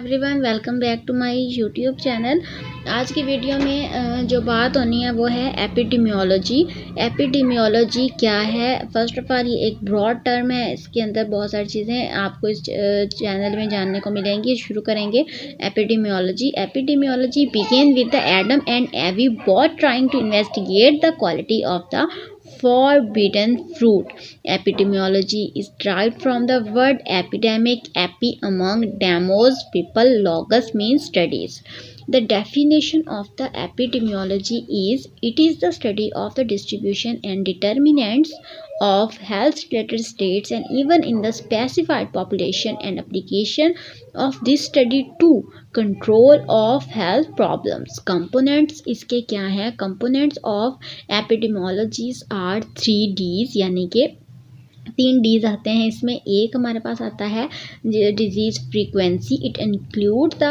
Everyone, welcome back to my YouTube channel. आज की video में जो बात होनी है वो है एपिडेमियोलॉजी। एपिडेमियोलॉजी क्या है? फर्स्ट ऑफ ऑल ये एक ब्रॉड टर्म है, इसके अंदर बहुत सारी चीज़ें आपको इस चैनल में जानने को मिलेंगी। शुरू करेंगे epidemiology. Epidemiology begin with the Adam and Eve both trying to investigate the quality of the forbidden fruit. Epidemiology is derived from the word epidemic, epi among demos, people, logos means studies. The definition of the epidemiology is it is the study of the distribution and determinants of health related states and even in the specified population and application of this study to control of health problems. Components इसके क्या हैं? Components of एपिडेमियोलॉजीज are 3Ds, यानी कि 3 Ds आते हैं इसमें। एक हमारे पास आता है disease frequency. It include the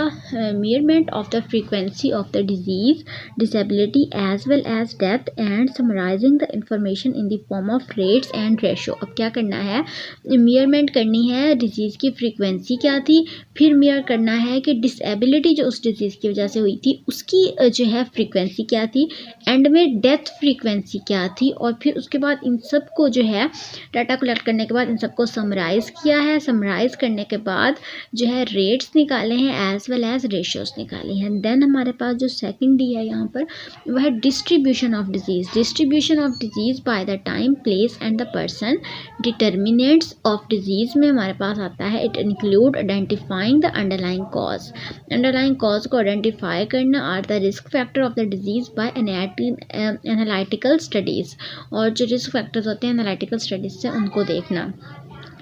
measurement of the frequency of the disease, disability as well as death and summarising the information in the form of rates and ratio. अब क्या करना है? मेजरमेंट करनी है डिजीज़ की फ्रीक्वेंसी क्या थी, फिर मेजर करना है कि डिसेबिलिटी जो उस डिजीज़ की वजह से हुई थी उसकी जो है फ्रीक्वेंसी क्या थी, एंड में डेथ फ्रीक्वेंसी क्या थी, और फिर उसके बाद इन सब को जो है डाटा कलेक्ट करने के बाद इन सबको समराइज़ किया है। समराइज़ करने के बाद जो है रेट्स निकाले हैं एज वेल एज रेशियोज निकाले हैं। देन हमारे पास जो सेकंड डी है यहाँ पर वह है distribution of disease. Distribution of disease by the time, place and the person. Determinants of disease में हमारे पास आता है it include identifying the underlying cause. Underlying cause को आइडेंटिफाई करना or the risk factor of the disease by analytical studies. और जो risk factors होते हैं एनालिटिकल स्टडीज़ से उनको देखना।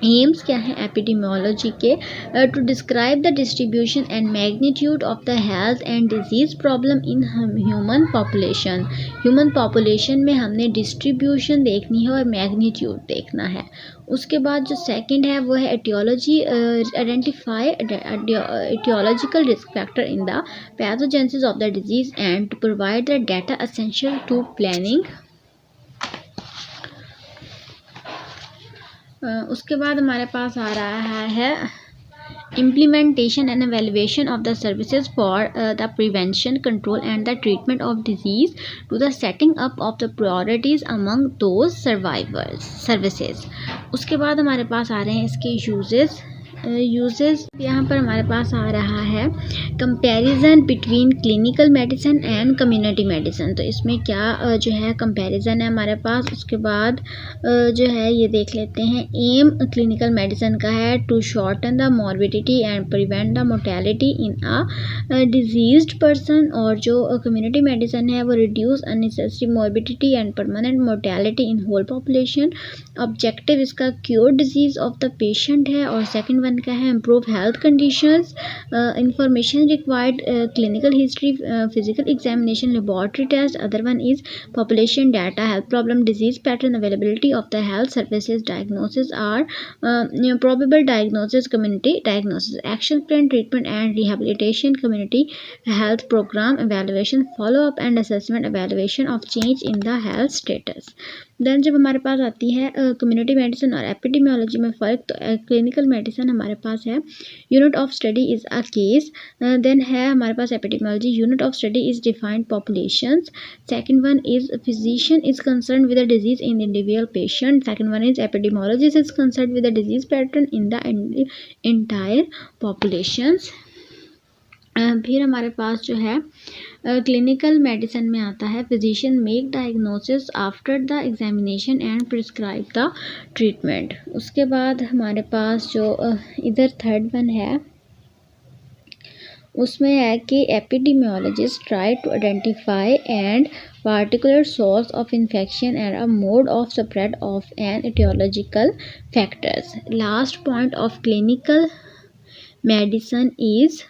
एम्स क्या है एपिडेमियोलॉजी के? To describe the distribution and magnitude of the health and disease problem in human population. Human population में हमने डिस्ट्रीब्यूशन देखनी है और मैग्नीट्यूड देखना है। उसके बाद जो सेकंड है वो है aetiology. Identify aetiological risk factor in the pathogenesis of the disease and to provide the data essential to planning. उसके बाद हमारे पास आ रहा है implementation and evaluation of the services for the prevention, control and the treatment of disease to the setting up of the priorities among those services। उसके बाद हमारे पास आ रहे हैं इसके यूजेस। यहाँ पर हमारे पास आ रहा है comparison between clinical medicine and community medicine. तो इसमें क्या जो है कंपैरिजन है हमारे पास। उसके बाद जो है ये देख लेते हैं। एम क्लिनिकल मेडिसिन का है to shorten the morbidity and prevent the mortality in a diseased person, और जो कम्युनिटी मेडिसिन है वो reduce unnecessary morbidity and permanent mortality in whole population. Objective इसका cure disease of the patient है। और second one का है improve health conditions, information required, clinical history, physical examination, laboratory test. Other one is population data, health problem, disease pattern, availability of the health services, diagnosis are probable diagnosis, community diagnosis, action plan, treatment and rehabilitation, community health programme, evaluation, follow up and assessment, evaluation of change in the health status. Then जब हमारे पास आती है community medicine और epidemiology में फ़र्क, तो clinical medicine हमारे पास है unit of study is a case. Then है हमारे पास epidemiology unit of study is defined populations. Second one is physician is concern with the disease in individual patient. Second one is epidemiologist is concern with the disease pattern in the entire populations. फिर हमारे पास जो है clinical medicine में आता है physician make diagnosis after the examination and prescribe the treatment. उसके बाद हमारे पास जो इधर थर्ड वन है उसमें है कि epidemiologist try to identify and particular source of infection and a mode of spread of an etiological factors. Last point of clinical medicine is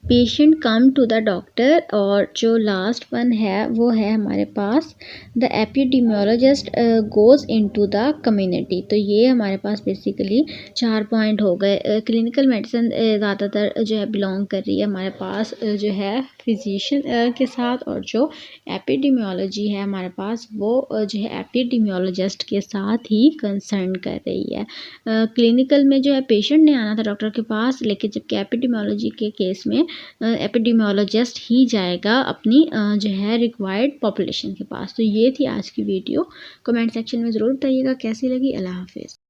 patient come to the doctor, और जो last one है वो है हमारे पास the epidemiologist goes into the community. तो ये हमारे पास बेसिकली 4 पॉइंट हो गए। क्लिनिकल मेडिसिन ज़्यादातर जो है बिलोंग कर रही है हमारे पास जो है फिजिशियन के साथ, और जो एपिडेमियोलॉजी है हमारे पास वो जो है एपिडेमियोलॉजिस्ट के साथ ही कंसर्न कर रही है। क्लिनिकल में जो है पेशेंट ने आना था डॉक्टर के पास, लेकिन जबकि एपिडेमियोलॉजी के केस में एपिडेमियोलॉजिस्ट ही जाएगा अपनी जो है रिक्वायर्ड पॉपुलेशन के पास। तो ये थी आज की वीडियो। कमेंट सेक्शन में ज़रूर बताइएगा कैसी लगी। अल्लाह हाफिज़।